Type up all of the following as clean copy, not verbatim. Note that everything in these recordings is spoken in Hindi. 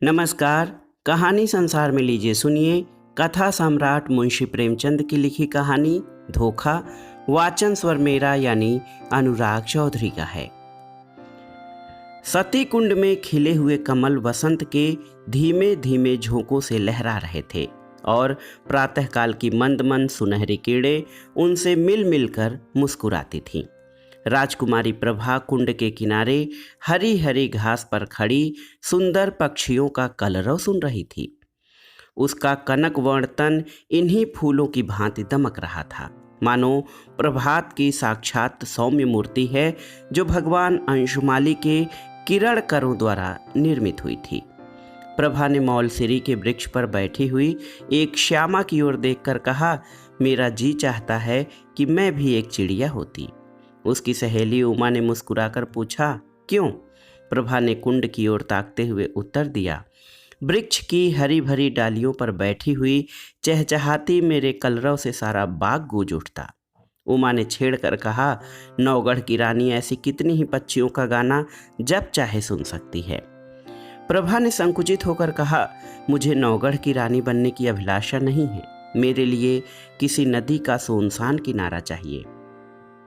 नमस्कार। कहानी संसार में लीजिए सुनिए कथा सम्राट मुंशी प्रेमचंद की लिखी कहानी धोखा। वाचन स्वर मेरा यानी अनुराग चौधरी का है। सती कुंड में खिले हुए कमल वसंत के धीमे धीमे झोंकों से लहरा रहे थे और प्रातःकाल की मंद मंद सुनहरी किरणें उनसे मिल मिलकर मुस्कुराती थीं। राजकुमारी प्रभा कुंड के किनारे हरी हरी घास पर खड़ी सुंदर पक्षियों का कलरव सुन रही थी। उसका कनक वर्ण तन इन्हीं फूलों की भांति दमक रहा था, मानो प्रभात की साक्षात सौम्य मूर्ति है जो भगवान अंशुमाली के किरण करों द्वारा निर्मित हुई थी। प्रभा ने मौलसिरी के वृक्ष पर बैठी हुई एक श्यामा की ओर देखकर कहा, मेरा जी चाहता है कि मैं भी एक चिड़िया होती। उसकी सहेली उमा ने मुस्कुराकर पूछा, क्यों? प्रभा ने कुंड की ओर ताकते हुए उत्तर दिया, वृक्ष की हरी भरी डालियों पर बैठी हुई चहचहाती मेरे कलरव से सारा बाग गूंज उठता। उमा ने छेड़ कर कहा, नौगढ़ की रानी ऐसी कितनी ही पक्षियों का गाना जब चाहे सुन सकती है। प्रभा ने संकुचित होकर कहा, मुझे नौगढ़ की रानी बनने की अभिलाषा नहीं है। मेरे लिए किसी नदी का सुनसान किनारा चाहिए,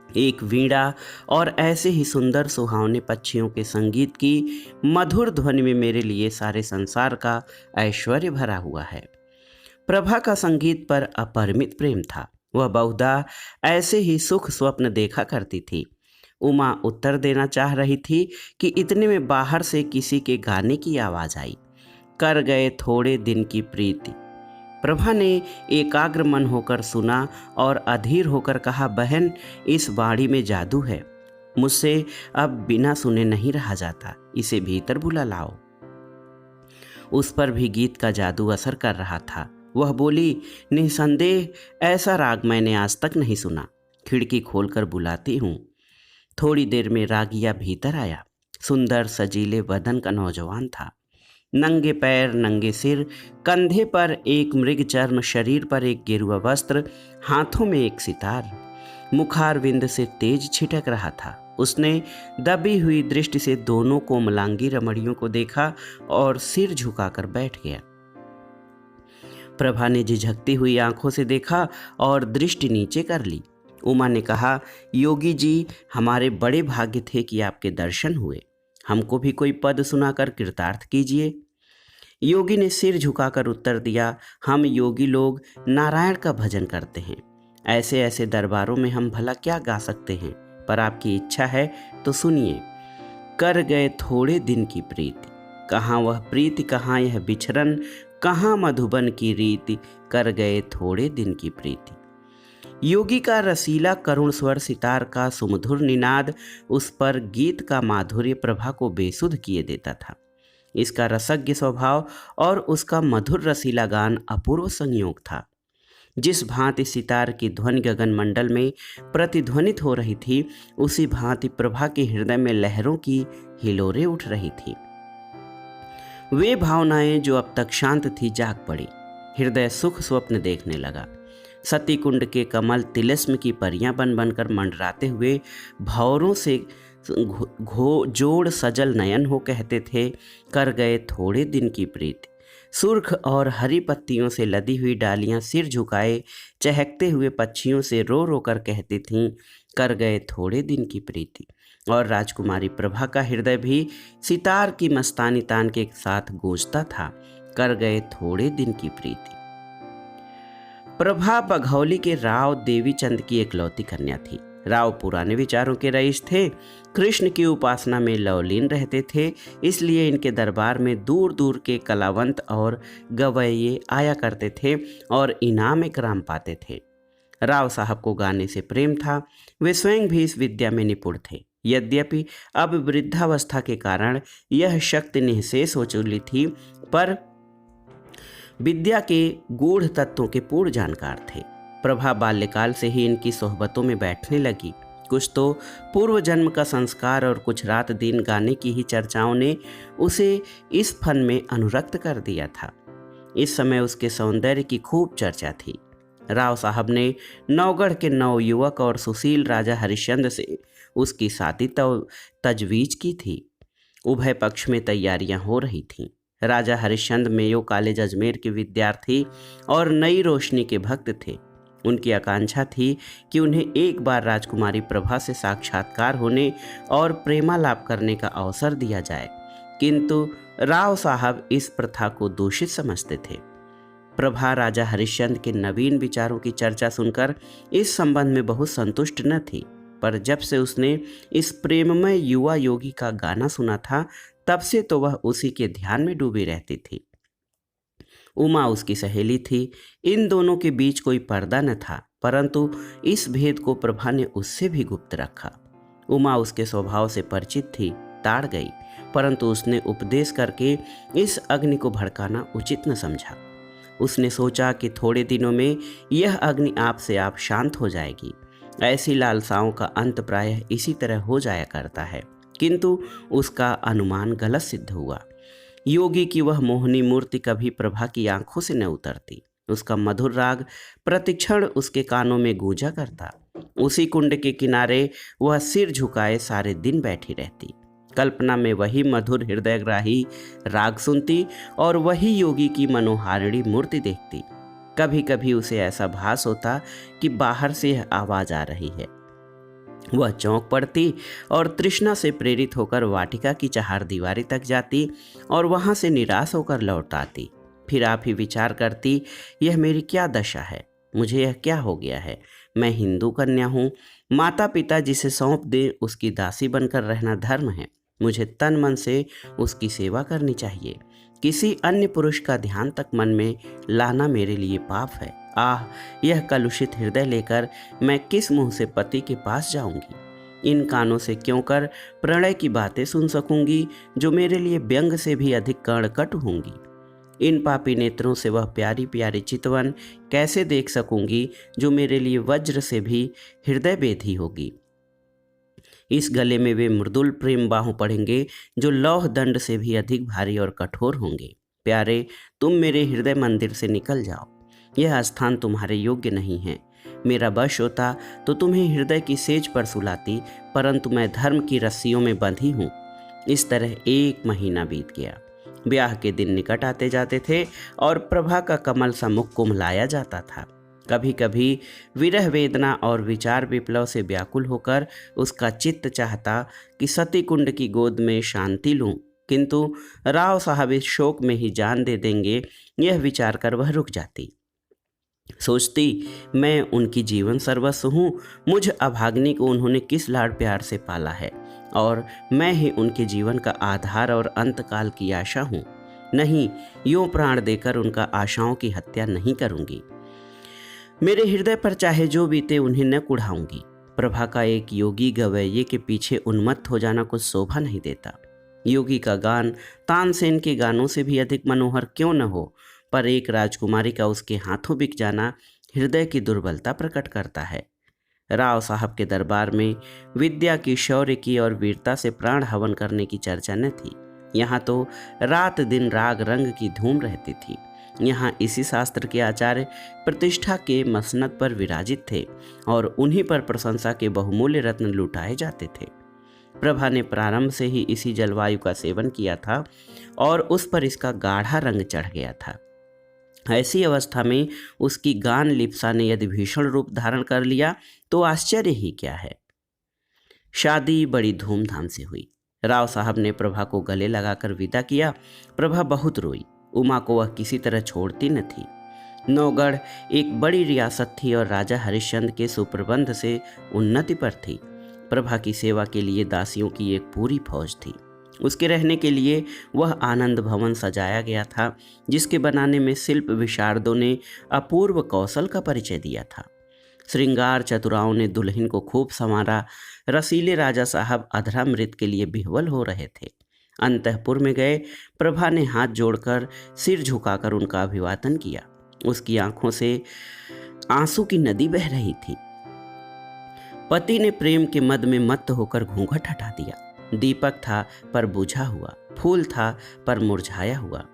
एक वीणा और ऐसे ही सुंदर सुहावने पक्षियों के संगीत की मधुर ध्वनि में मेरे लिए सारे संसार का ऐश्वर्य भरा हुआ है। प्रभा का संगीत पर अपरिमित प्रेम था। वह बहुधा ऐसे ही सुख स्वप्न देखा करती थी। उमा उत्तर देना चाह रही थी कि इतने में बाहर से किसी के गाने की आवाज आई, कर गए थोड़े दिन की प्रीति। प्रभा ने एकाग्र मन होकर सुना और अधीर होकर कहा, बहन, इस वाणी में जादू है। मुझसे अब बिना सुने नहीं रहा जाता, इसे भीतर बुला लाओ। उस पर भी गीत का जादू असर कर रहा था। वह बोली, निसंदेह ऐसा राग मैंने आज तक नहीं सुना। खिड़की खोलकर बुलाती हूँ। थोड़ी देर में रागिया भीतर आया। सुंदर सजीले बदन का नौजवान था। नंगे पैर, नंगे सिर, कंधे पर एक मृग चर्म, शरीर पर एक गेरुआ वस्त्र, हाथों में एक सितार, मुखारविंद से तेज छिटक रहा था। उसने दबी हुई दृष्टि से दोनों कोमलांगी रमणियों को देखा और सिर झुकाकर बैठ गया। प्रभा ने झिझकती हुई आंखों से देखा और दृष्टि नीचे कर ली। उमा ने कहा, योगी जी, हमारे बड़े भाग्य थे कि आपके दर्शन हुए। हमको भी कोई पद सुनाकर कृतार्थ कीजिए। योगी ने सिर झुकाकर उत्तर दिया, हम योगी लोग नारायण का भजन करते हैं। ऐसे ऐसे दरबारों में हम भला क्या गा सकते हैं, पर आपकी इच्छा है तो सुनिए। कर गए थोड़े दिन की प्रीति, कहाँ वह प्रीति, कहाँ यह बिछरन, कहाँ मधुबन की रीति, कर गए थोड़े दिन की प्रीति। योगी का रसीला करुण स्वर, सितार का सुमधुर निनाद, उस पर गीत का माधुर्य प्रभा को बेसुध किए देता था। इसका रसज्ञ स्वभाव और उसका मधुर रसीला गान अपूर्व संयोग था। जिस भांति सितार की ध्वनि गगन मंडल में प्रतिध्वनित हो रही थी, उसी भांति प्रभा के हृदय में लहरों की हिलोरें उठ रही थी। वे भावनाएं जो अब तक शांत थी जाग पड़ी। हृदय सुख स्वप्न देखने लगा। सती कुंड के कमल तिलिस्म की परियां बन बनकर मंडराते हुए भंवरों से जोड़ सजल नयन हो कहते थे, कर गए थोड़े दिन की प्रीति। सुर्ख और हरी पत्तियों से लदी हुई डालियां सिर झुकाए चहकते हुए पक्षियों से रो रो कर कहती थीं, कर गए थोड़े दिन की प्रीति। और राजकुमारी प्रभा का हृदय भी सितार की मस्तानी तान के साथ गूंजता था, कर गए थोड़े दिन की प्रीति। प्रभा बघौली के राव देवीचंद की एकलौती कन्या थी। राव पुराने विचारों के रईस थे। कृष्ण की उपासना में लवलीन रहते थे, इसलिए इनके दरबार में दूर दूर के कलावंत और गवैये आया करते थे और इनाम इकराम पाते थे। राव साहब को गाने से प्रेम था। वे स्वयं भी इस विद्या में निपुण थे। यद्यपि अब वृद्धावस्था के कारण यह शक्ति निःशेष हो चुकी थी, पर विद्या के गूढ़ तत्वों के पूर्ण जानकार थे। प्रभा बाल्यकाल से ही इनकी सोहबतों में बैठने लगी। कुछ तो पूर्व जन्म का संस्कार और कुछ रात दिन गाने की ही चर्चाओं ने उसे इस फन में अनुरक्त कर दिया था। इस समय उसके सौंदर्य की खूब चर्चा थी। राव साहब ने नौगढ़ के नवयुवक और सुशील राजा हरिश्चंद्र से उसकी शादी तजवीज की थी। उभय पक्ष में तैयारियां हो रही थीं। राजा हरिश्चंद्र मेयो कॉलेज अजमेर के विद्यार्थी और नई रोशनी के भक्त थे। उनकी आकांक्षा थी कि उन्हें एक बार राजकुमारी प्रभा से साक्षात्कार होने और प्रेमालाप करने का अवसर दिया जाए, किंतु राव साहब इस प्रथा को दूषित समझते थे। प्रभा राजा हरिश्चंद्र के नवीन विचारों की चर्चा सुनकर इस संबंध में बहुत संतुष्ट न थी, पर जब से उसने इस प्रेममय युवा योगी का गाना सुना था, तब से तो वह उसी के ध्यान में डूबी रहती थी। उमा उसकी सहेली थी। इन दोनों के बीच कोई पर्दा न था, परंतु इस भेद को प्रभा ने उससे भी गुप्त रखा। उमा उसके स्वभाव से परिचित थी, ताड़ गई, परंतु उसने उपदेश करके इस अग्नि को भड़काना उचित न समझा। उसने सोचा कि थोड़े दिनों में यह अग्नि आप से आप शांत हो जाएगी। ऐसी लालसाओं का अंत प्रायः इसी तरह हो जाया करता है, किंतु उसका अनुमान गलत सिद्ध हुआ। योगी की वह मोहनी मूर्ति कभी प्रभा की आंखों से न उतरती। उसका मधुर राग प्रतिक्षण उसके कानों में गूंजा करता। उसी कुंड के किनारे वह सिर झुकाए सारे दिन बैठी रहती। कल्पना में वही मधुर हृदयग्राही राग सुनती और वही योगी की मनोहारिणी मूर्ति देखती। कभी कभी उसे ऐसा भास होता कि बाहर से यह आवाज आ रही है। वह चौंक पड़ती और तृष्णा से प्रेरित होकर वाटिका की चहारदीवारी तक जाती और वहां से निराश होकर लौट आती। फिर आप ही विचार करती, यह मेरी क्या दशा है, मुझे यह क्या हो गया है। मैं हिंदू कन्या हूँ, माता पिता जिसे सौंप दे उसकी दासी बनकर रहना धर्म है। मुझे तन मन से उसकी सेवा करनी चाहिए। किसी अन्य पुरुष का ध्यान तक मन में लाना मेरे लिए पाप है। आह, यह कलुषित हृदय लेकर मैं किस मुंह से पति के पास जाऊंगी। इन कानों से क्यों कर प्रणय की बातें सुन सकूंगी जो मेरे लिए व्यंग से भी अधिक कर्णकट होंगी। इन पापी नेत्रों से वह प्यारी प्यारी चितवन कैसे देख सकूंगी जो मेरे लिए वज्र से भी हृदय बेधी होगी। इस गले में वे मृदुल प्रेम बाहों पड़ेंगे जो लौह दंड से भी अधिक भारी और कठोर होंगे। प्यारे, तुम मेरे हृदय मंदिर से निकल जाओ, यह स्थान तुम्हारे योग्य नहीं है। मेरा वश होता तो तुम्हें हृदय की सेज पर सुलाती, परंतु मैं धर्म की रस्सियों में बंधी हूँ। इस तरह 1 महीना बीत गया। ब्याह के दिन निकट आते जाते थे और प्रभा का कमल सा मुख कुम्हलाया जाता था। कभी कभी विरह वेदना और विचार विप्लव से व्याकुल होकर उसका चित्त चाहता कि सती कुंड की गोद में शांति लूं, किंतु राव साहब इस शोक में ही जान दे देंगे, यह विचार कर वह रुक जाती। सोचती, मैं उनकी जीवन सर्वस्व हूँ। मुझ अभाग्नि को उन्होंने किस लाड़ प्यार से पाला है और मैं ही उनके जीवन का आधार और अंतकाल की आशा हूँ। नहीं, यूं प्राण देकर उनका आशाओं की हत्या नहीं करूँगी। मेरे हृदय पर चाहे जो बीते उन्हें न कुढ़ाऊंगी। प्रभा का एक योगी गवैये के पीछे उन्मत्त हो जाना कुछ शोभा नहीं देता। योगी का गान तानसेन के गानों से भी अधिक मनोहर क्यों न हो, पर एक राजकुमारी का उसके हाथों बिक जाना हृदय की दुर्बलता प्रकट करता है। राव साहब के दरबार में विद्या की, शौर्य की और वीरता से प्राण हवन करने की चर्चा न थी। यहाँ तो रात दिन राग रंग की धूम रहती थी। यहाँ इसी शास्त्र के आचार्य प्रतिष्ठा के मसनद पर विराजित थे और उन्हीं पर प्रशंसा के बहुमूल्य रत्न लुटाए जाते थे। प्रभा ने प्रारंभ से ही इसी जलवायु का सेवन किया था और उस पर इसका गाढ़ा रंग चढ़ गया था। ऐसी अवस्था में उसकी गान लिप्सा ने यदि भीषण रूप धारण कर लिया तो आश्चर्य ही क्या है। शादी बड़ी धूमधाम से हुई। राव साहब ने प्रभा को गले लगाकर विदा किया। प्रभा बहुत रोई। उमा को वह किसी तरह छोड़ती न थी। नौगढ़ एक बड़ी रियासत थी और राजा हरिश्चंद्र के सुप्रबंध से उन्नति पर थी। प्रभा की सेवा के लिए दासियों की एक पूरी फौज थी। उसके रहने के लिए वह आनंद भवन सजाया गया था, जिसके बनाने में शिल्प विशारदों ने अपूर्व कौशल का परिचय दिया था। श्रृंगार चतुराओं ने दुल्हन को खूब संवारा। रसीले राजा साहब अधरामृत के लिए बिहवल हो रहे थे। अंतःपुर में गए, प्रभा ने हाथ जोड़कर सिर झुकाकर उनका अभिवादन किया। उसकी आंखों से आंसू की नदी बह रही थी। पति ने प्रेम के मद में मत्त होकर घूंघट हटा दिया। दीपक था पर बुझा हुआ, फूल था पर मुरझाया हुआ।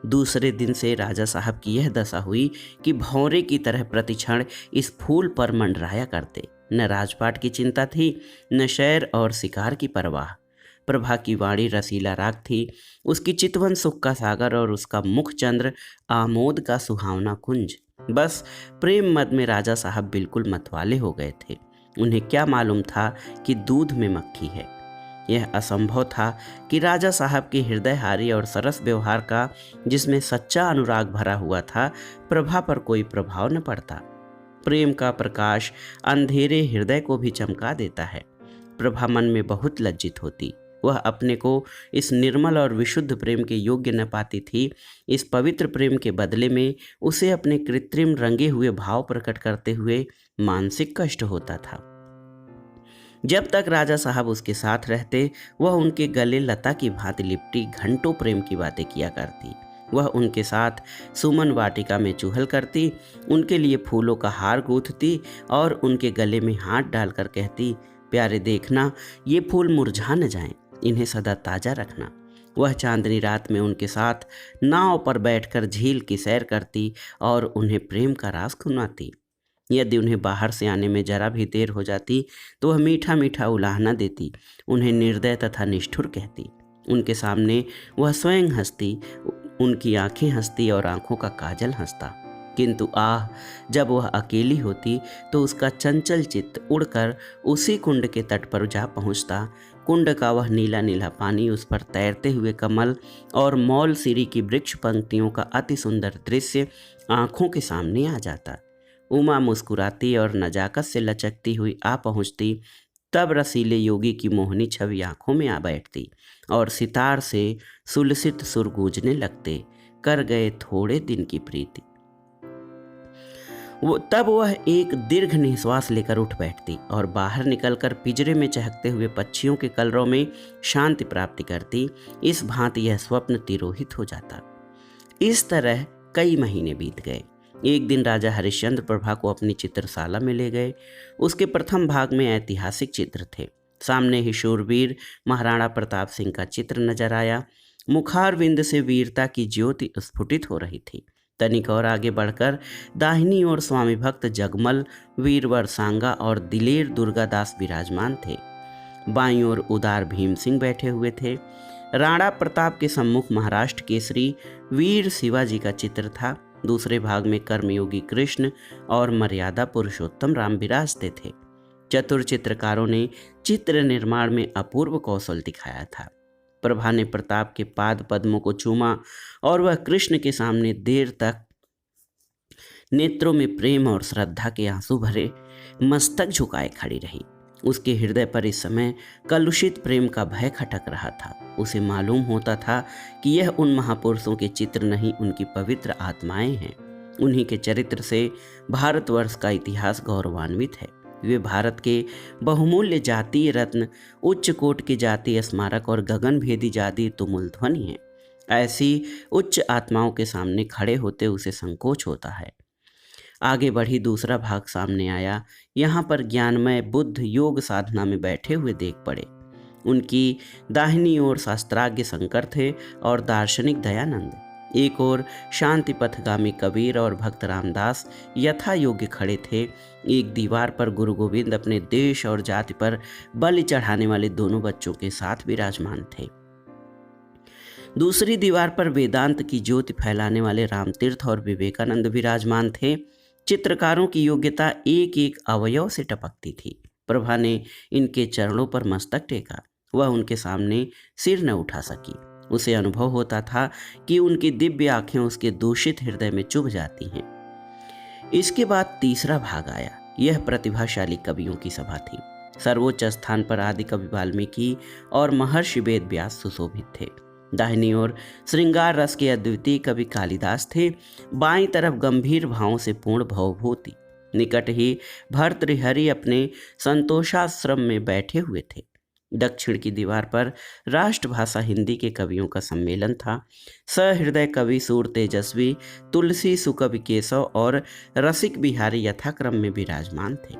दूसरे दिन से राजा साहब की यह दशा हुई कि भौरे की तरह प्रतिक्षण इस फूल पर मंडराया करते। न राजपाट की चिंता थी, न शैर और शिकार की परवाह। प्रभा की वाणी रसीला राग थी, उसकी चितवन सुख का सागर और उसका मुख चंद्र आमोद का सुहावना कुंज। बस प्रेम मद में राजा साहब बिल्कुल मतवाले हो गए थे। उन्हें क्या मालूम था कि दूध में मक्खी है। यह असंभव था कि राजा साहब के हृदयहारी और सरस व्यवहार का, जिसमें सच्चा अनुराग भरा हुआ था, प्रभा पर कोई प्रभाव न पड़ता। प्रेम का प्रकाश अंधेरे हृदय को भी चमका देता है। प्रभा मन में बहुत लज्जित होती। वह अपने को इस निर्मल और विशुद्ध प्रेम के योग्य न पाती थी। इस पवित्र प्रेम के बदले में उसे अपने कृत्रिम रंगे हुए भाव प्रकट करते हुए मानसिक कष्ट होता था। जब तक राजा साहब उसके साथ रहते, वह उनके गले लता की भांति लिपटी घंटों प्रेम की बातें किया करती। वह उनके साथ सुमन वाटिका में चूहल करती, उनके लिए फूलों का हार गूंथती और उनके गले में हाथ डालकर कहती, प्यारे देखना, ये फूल मुरझा न जाएं, इन्हें सदा ताज़ा रखना। वह चांदनी रात में उनके साथ नाव पर बैठकर झील की सैर करती और उन्हें प्रेम का राज सुनाती। यदि उन्हें बाहर से आने में जरा भी देर हो जाती तो वह मीठा मीठा उलाहना देती, उन्हें निर्दय तथा निष्ठुर कहती। उनके सामने वह स्वयं हंसती, उनकी आंखें हंसती और आंखों का काजल हंसता। किंतु आह, जब वह अकेली होती तो उसका चंचल चित्त उड़कर उसी कुंड के तट पर जा पहुंचता। कुंड का वह नीला नीला पानी, उस पर तैरते हुए कमल और मौल सिरी की वृक्ष पंक्तियों का अति सुंदर दृश्य आंखों के सामने आ जाता। उमा मुस्कुराती और नजाकत से लचकती हुई आ पहुंचती। तब रसीले योगी की मोहनी छवि आंखों में आ बैठती और सितार से सुलसित सुर गूंजने लगते, कर गए थोड़े दिन की प्रीति। तब वह एक दीर्घ निश्वास लेकर उठ बैठती और बाहर निकलकर पिंजरे में चहकते हुए पक्षियों के कलरव में शांति प्राप्ति करती। इस भांति यह स्वप्न तिरोहित हो जाता। इस तरह कई महीने बीत गए। एक दिन राजा हरिश्चंद्र प्रभा को अपनी चित्रशाला में ले गए। उसके प्रथम भाग में ऐतिहासिक चित्र थे। सामने ही शूरवीर महाराणा प्रताप सिंह का चित्र नजर आया। मुखारविंद से वीरता की ज्योति स्फुटित हो रही थी। तनिक और आगे बढ़कर दाहिनी ओर स्वामी भक्त जगमल, वीरवर सांगा और दिलेर दुर्गादास विराजमान थे। बाईं ओर उदार भीम सिंह बैठे हुए थे। राणा प्रताप के सम्मुख महाराष्ट्र केसरी वीर शिवाजी का चित्र था। दूसरे भाग में कर्मयोगी कृष्ण और मर्यादा पुरुषोत्तम राम विराजते थे। चतुर चित्रकारों ने चित्र निर्माण में अपूर्व कौशल दिखाया था। प्रभा ने प्रताप के पाद पद्मों को चूमा और वह कृष्ण के सामने देर तक नेत्रों में प्रेम और श्रद्धा के आंसू भरे मस्तक झुकाए खड़ी रही। उसके हृदय पर इस समय कलुषित प्रेम का भय खटक रहा था। उसे मालूम होता था कि यह उन महापुरुषों के चित्र नहीं, उनकी पवित्र आत्माएं हैं। उन्हीं के चरित्र से भारतवर्ष का इतिहास गौरवान्वित है। वे भारत के बहुमूल्य जातीय रत्न, उच्च कोट के जातीय स्मारक और गगनभेदी जातीय तुमुल ध्वनि हैं। ऐसी उच्च आत्माओं के सामने खड़े होते उसे संकोच होता है। आगे बढ़ी दूसरा भाग सामने आया। यहाँ पर ज्ञानमय बुद्ध योग साधना में बैठे हुए देख पड़े। उनकी दाहिनी ओर शास्त्राज्ञ शंकर थे और दार्शनिक दयानंद। एक ओर शांति पथगामी कबीर और भक्त रामदास यथा योग्य खड़े थे। एक दीवार पर गुरु गोविंद अपने देश और जाति पर बलि चढ़ाने वाले दोनों बच्चों के साथ विराजमान थे। दूसरी दीवार पर वेदांत की ज्योति फैलाने वाले रामतीर्थ और विवेकानंद विराजमान थे। चित्रकारों की योग्यता एक एक अवयव से टपकती थी। प्रभा ने इनके चरणों पर मस्तक टेका। वह उनके सामने सिर न उठा सकी। उसे अनुभव होता था कि उनकी दिव्य आंखें उसके दूषित हृदय में चुभ जाती हैं। इसके बाद तीसरा भाग आया। यह प्रतिभाशाली कवियों की सभा थी। सर्वोच्च स्थान पर आदि कवि वाल्मीकि और महर्षि वेद व्यास सुशोभित थे। दाहिनी ओर श्रृंगार रस के अद्वितीय कवि कालिदास थे। बाईं तरफ गंभीर भावों से पूर्ण भवभूति। निकट ही भर्तृहरि अपने संतोषाश्रम में बैठे हुए थे। दक्षिण की दीवार पर राष्ट्रभाषा हिंदी के कवियों का सम्मेलन था। सहृदय कवि सूर तेजस्वी, तुलसी सुकवि केशव और रसिक बिहारी यथाक्रम में विराजमान थे।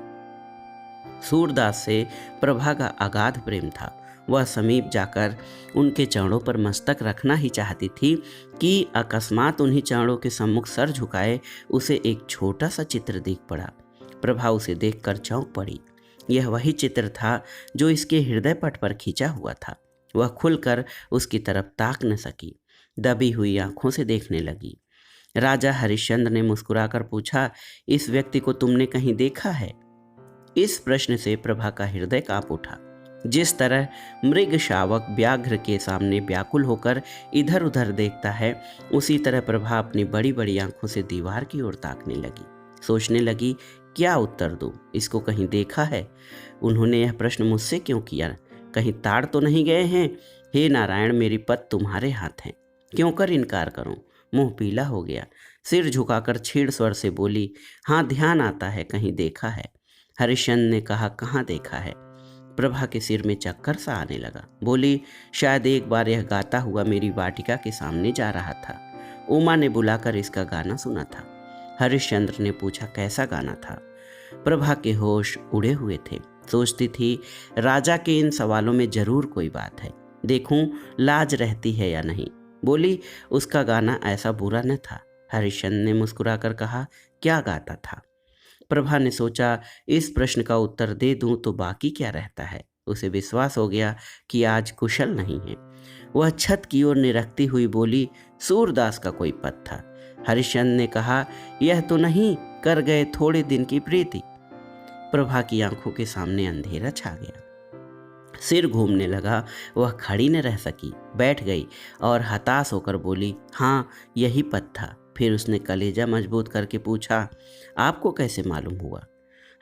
सूरदास से प्रभा का अगाध प्रेम था। वह समीप जाकर उनके चरणों पर मस्तक रखना ही चाहती थी कि अकस्मात उन्हीं चरणों के सम्मुख सर झुकाए उसे एक छोटा सा चित्र दिख पड़ा। प्रभा उसे देखकर चौंक पड़ी। यह वही चित्र था जो इसके हृदय पट पर खींचा हुआ था। वह खुलकर उसकी तरफ ताक न सकी, दबी हुई आंखों से देखने लगी। राजा हरिश्चंद्र ने मुस्कुराकर पूछा, इस व्यक्ति को तुमने कहीं देखा है? इस प्रश्न से प्रभा का हृदय कांप उठा। जिस तरह मृग शावक व्याघ्र के सामने व्याकुल होकर इधर उधर देखता है, उसी तरह प्रभा अपनी बड़ी बड़ी आंखों से दीवार की ओर ताकने लगी। सोचने लगी, क्या उत्तर दूं? इसको कहीं देखा है? उन्होंने यह प्रश्न मुझसे क्यों किया? कहीं ताड़ तो नहीं गए हैं? हे नारायण, मेरी पत तुम्हारे हाथ है, क्यों कर इनकार करूं? मुंह पीला हो गया, सिर झुकाकर छीड़ स्वर से बोली, हाँ ध्यान आता है, कहीं देखा है। हरिश्चंद्र ने कहा, कहाँ देखा है? प्रभा के सिर में चक्कर सा आने लगा। बोली, शायद एक बार यह गाता हुआ मेरी वाटिका के सामने जा रहा था। उमा ने बुलाकर इसका गाना सुना था। हरिश्चंद्र ने पूछा, कैसा गाना था? प्रभा के होश उड़े हुए थे। सोचती थी, राजा के इन सवालों में जरूर कोई बात है, देखूं लाज रहती है या नहीं। बोली, उसका गाना ऐसा बुरा न था। हरिश्चंद्र ने मुस्कुराकर कहा, क्या गाता था? प्रभा ने सोचा, इस प्रश्न का उत्तर दे दूं तो बाकी क्या रहता है। उसे विश्वास हो गया कि आज कुशल नहीं है। वह छत की ओर निरखती हुई बोली, सूरदास का कोई पद था। हरिश्चंद्र ने कहा, यह तो नहीं, कर गए थोड़े दिन की प्रीति। प्रभा की आंखों के सामने अंधेरा छा गया, सिर घूमने लगा। वह खड़ी न रह सकी, बैठ गई और हताश होकर बोली, हाँ यही पद था। फिर उसने कलेजा मजबूत करके पूछा, आपको कैसे मालूम हुआ?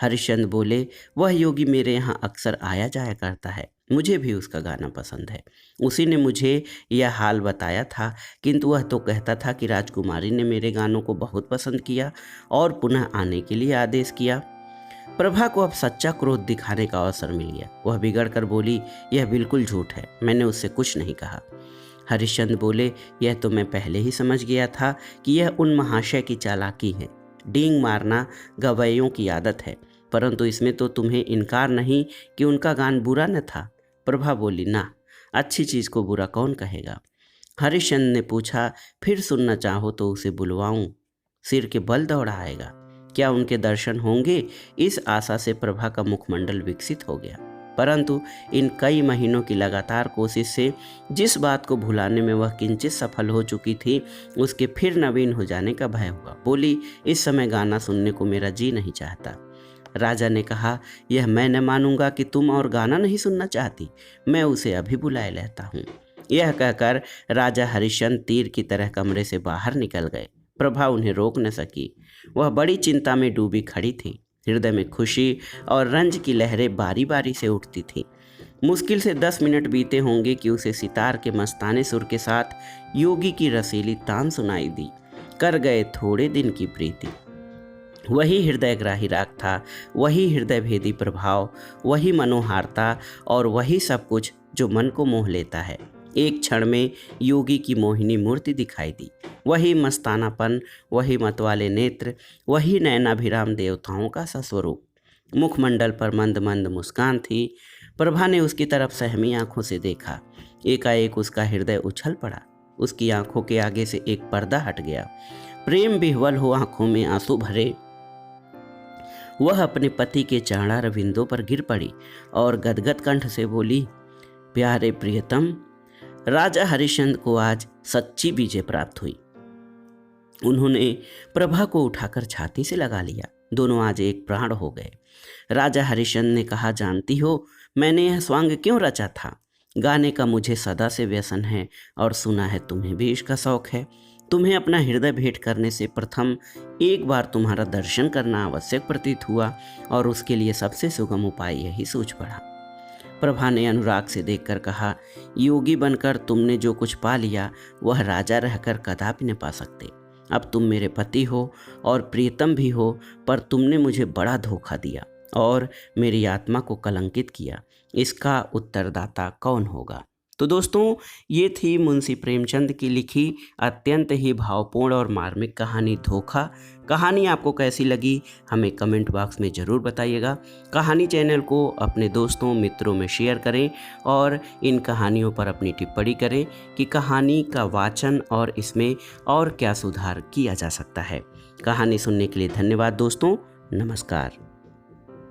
हरिश्चंद्र बोले, वह योगी मेरे यहाँ अक्सर आया जाया करता है, मुझे भी उसका गाना पसंद है। उसी ने मुझे यह हाल बताया था, किंतु वह तो कहता था कि राजकुमारी ने मेरे गानों को बहुत पसंद किया और पुनः आने के लिए आदेश किया। प्रभा को अब सच्चा क्रोध दिखाने का अवसर मिल गया। वह बिगड़ कर बोली, यह बिल्कुल झूठ है, मैंने उससे कुछ नहीं कहा। हरिश्चंद्र बोले, यह तो मैं पहले ही समझ गया था कि यह उन महाशय की चालाकी है। डींग मारना गवैयों की आदत है, परंतु इसमें तो तुम्हें इनकार नहीं कि उनका गान बुरा न था। प्रभा बोली, ना, अच्छी चीज़ को बुरा कौन कहेगा? हरिश्चंद्र ने पूछा, फिर सुनना चाहो तो उसे बुलवाऊं? सिर के बल दौड़ाएगा, क्या उनके दर्शन होंगे? इस आशा से प्रभा का मुखमंडल विकसित हो गया, परंतु इन कई महीनों की लगातार कोशिश से जिस बात को भुलाने में वह किंचित सफल हो चुकी थी, उसके फिर नवीन हो जाने का भय हुआ। बोली, इस समय गाना सुनने को मेरा जी नहीं चाहता। राजा ने कहा, यह मैं न मानूंगा कि तुम और गाना नहीं सुनना चाहती, मैं उसे अभी बुलाए लेता हूँ। यह कहकर राजा हरिश्चंद्र तीर की तरह कमरे से बाहर निकल गए। प्रभा उन्हें रोक न सकी, वह बड़ी चिंता में डूबी खड़ी थी। हृदय में खुशी और रंज की लहरें बारी बारी से उठती थीं। मुश्किल से 10 मिनट बीते होंगे कि उसे सितार के मस्ताने सुर के साथ योगी की रसीली तान सुनाई दी, कर गए थोड़े दिन की प्रीति। वही हृदयग्राही राग था, वही हृदय भेदी प्रभाव, वही मनोहारता और वही सब कुछ जो मन को मोह लेता है। एक क्षण में योगी की मोहिनी मूर्ति दिखाई दी, वही मस्तानापन, वही मतवाले नेत्र, वही नयनाभिराम देवताओं का सा स्वरूप। मुखमंडल पर मंद मंद मुस्कान थी। प्रभा ने उसकी तरफ सहमी आंखों से देखा। एकाएक उसका हृदय उछल पड़ा, उसकी आंखों के आगे से एक पर्दा हट गया। प्रेम विह्वल हो आंखों में आंसू भरे वह अपने पति के चरणार विंदों पर गिर पड़ी और गदगद कंठ से बोली, प्यारे प्रियतम, राजा हरिश्चंद्र को आज सच्ची विजय प्राप्त हुई। उन्होंने प्रभा को उठाकर छाती से लगा लिया। दोनों आज एक प्राण हो गए। राजा हरिश्चंद्र ने कहा, जानती हो मैंने यह स्वांग क्यों रचा था? गाने का मुझे सदा से व्यसन है और सुना है तुम्हें भी इसका शौक है। तुम्हें अपना हृदय भेंट करने से प्रथम एक बार तुम्हारा दर्शन करना आवश्यक प्रतीत हुआ और उसके लिए सबसे सुगम उपाय यही सूझ पड़ा। प्रभा ने अनुराग से देखकर कहा, योगी बनकर तुमने जो कुछ पा लिया वह राजा रहकर कदापि न पा सकते। अब तुम मेरे पति हो और प्रियतम भी हो, पर तुमने मुझे बड़ा धोखा दिया और मेरी आत्मा को कलंकित किया। इसका उत्तरदाता कौन होगा? तो दोस्तों, ये थी मुंशी प्रेमचंद की लिखी अत्यंत ही भावपूर्ण और मार्मिक कहानी धोखा। कहानी आपको कैसी लगी हमें कमेंट बॉक्स में ज़रूर बताइएगा। कहानी चैनल को अपने दोस्तों मित्रों में शेयर करें और इन कहानियों पर अपनी टिप्पणी करें कि कहानी का वाचन और इसमें और क्या सुधार किया जा सकता है। कहानी सुनने के लिए धन्यवाद दोस्तों। नमस्कार।